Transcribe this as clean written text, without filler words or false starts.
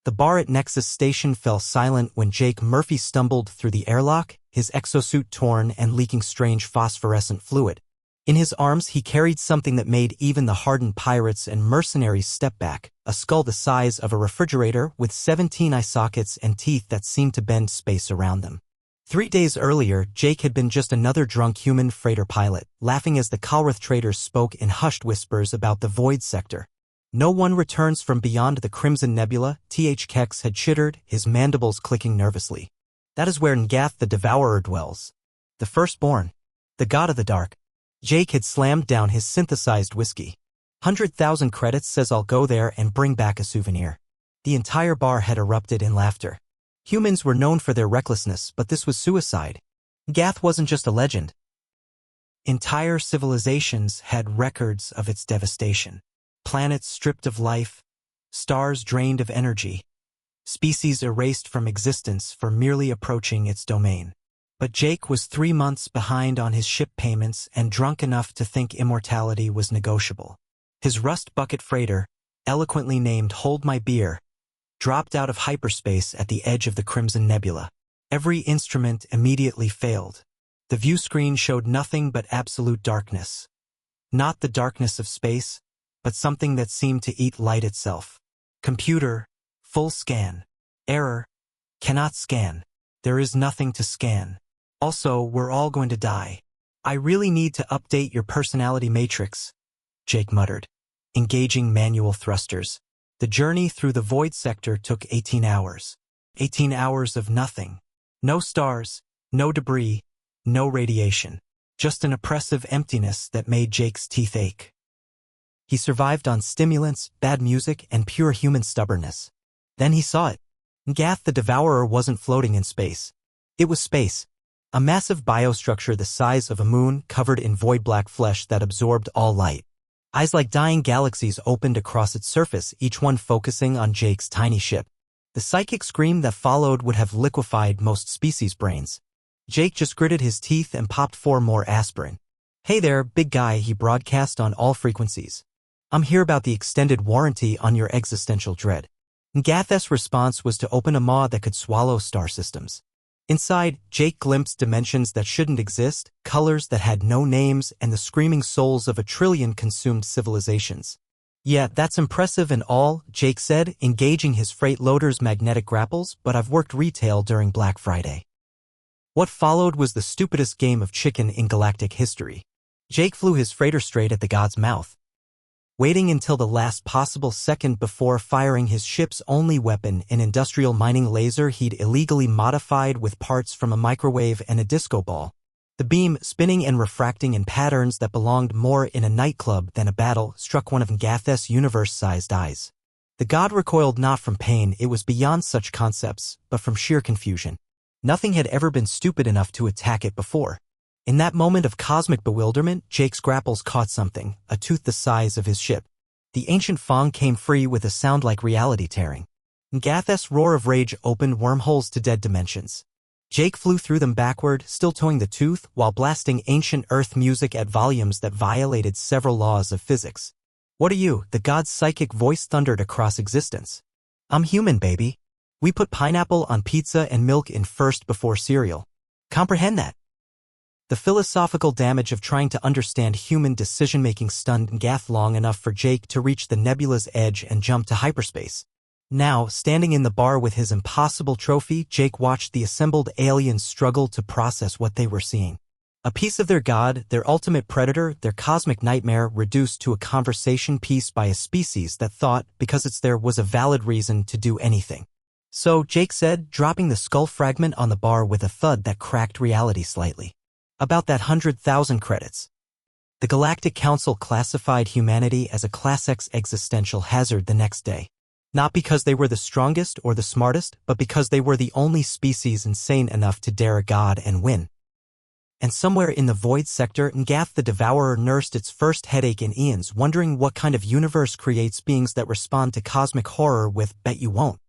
The bar at Nexus Station fell silent when Jake Murphy stumbled through the airlock, his exosuit torn and leaking strange phosphorescent fluid. In his arms he carried something that made even the hardened pirates and mercenaries step back, a skull the size of a refrigerator with 17 eye sockets and teeth that seemed to bend space around them. 3 days earlier, Jake had been just another drunk human freighter pilot, laughing as the Kalrith traders spoke in hushed whispers about the Void Sector. No one returns from beyond the Crimson Nebula, Th Kex had chittered, his mandibles clicking nervously. That is where N'Gath the Devourer dwells. The firstborn. The god of the dark. Jake had slammed down his synthesized whiskey. 100,000 credits says I'll go there and bring back a souvenir. The entire bar had erupted in laughter. Humans were known for their recklessness, but this was suicide. N'Gath wasn't just a legend. Entire civilizations had records of its devastation. Planets stripped of life, stars drained of energy, species erased from existence for merely approaching its domain. But Jake was 3 months behind on his ship payments and drunk enough to think immortality was negotiable. His rust bucket freighter, eloquently named Hold My Beer, dropped out of hyperspace at the edge of the Crimson Nebula. Every instrument immediately failed. The view screen showed nothing but absolute darkness. Not the darkness of space, but something that seemed to eat light itself. Computer, full scan. Error, cannot scan. There is nothing to scan. Also, we're all going to die. I really need to update your personality matrix, Jake muttered, engaging manual thrusters. The journey through the Void Sector took 18 hours. 18 hours of nothing. No stars, no debris, no radiation. Just an oppressive emptiness that made Jake's teeth ache. He survived on stimulants, bad music, and pure human stubbornness. Then he saw it. N'Gath the Devourer wasn't floating in space. It was space. A massive biostructure the size of a moon covered in void-black flesh that absorbed all light. Eyes like dying galaxies opened across its surface, each one focusing on Jake's tiny ship. The psychic scream that followed would have liquefied most species' brains. Jake just gritted his teeth and popped 4 more aspirin. Hey there, big guy, he broadcast on all frequencies. I'm here about the extended warranty on your existential dread. N'Gath's response was to open a maw that could swallow star systems. Inside, Jake glimpsed dimensions that shouldn't exist, colors that had no names, and the screaming souls of 1 trillion consumed civilizations. Yeah, that's impressive and all, Jake said, engaging his freight loader's magnetic grapples, but I've worked retail during Black Friday. What followed was the stupidest game of chicken in galactic history. Jake flew his freighter straight at the god's mouth, waiting until the last possible second before firing his ship's only weapon, an industrial mining laser he'd illegally modified with parts from a microwave and a disco ball. The beam, spinning and refracting in patterns that belonged more in a nightclub than a battle, struck one of N'Gath's universe-sized eyes. The god recoiled not from pain, it was beyond such concepts, but from sheer confusion. Nothing had ever been stupid enough to attack it before. In that moment of cosmic bewilderment, Jake's grapples caught something, a tooth the size of his ship. The ancient Fong came free with a sound like reality tearing. N'Gath's roar of rage opened wormholes to dead dimensions. Jake flew through them backward, still towing the tooth, while blasting ancient Earth music at volumes that violated several laws of physics. What are you? The god's psychic voice thundered across existence. I'm human, baby. We put pineapple on pizza and milk in first before cereal. Comprehend that. The philosophical damage of trying to understand human decision-making stunned N'Gath long enough for Jake to reach the nebula's edge and jump to hyperspace. Now, standing in the bar with his impossible trophy, Jake watched the assembled aliens struggle to process what they were seeing. A piece of their god, their ultimate predator, their cosmic nightmare, reduced to a conversation piece by a species that thought, because it's there, was a valid reason to do anything. So, Jake said, dropping the skull fragment on the bar with a thud that cracked reality slightly. About that 100,000 credits. The Galactic Council classified humanity as a Class X existential hazard the next day. Not because they were the strongest or the smartest, but because they were the only species insane enough to dare a god and win. And somewhere in the Void Sector, N'Gath the Devourer nursed its first headache in eons, wondering what kind of universe creates beings that respond to cosmic horror with "bet you won't."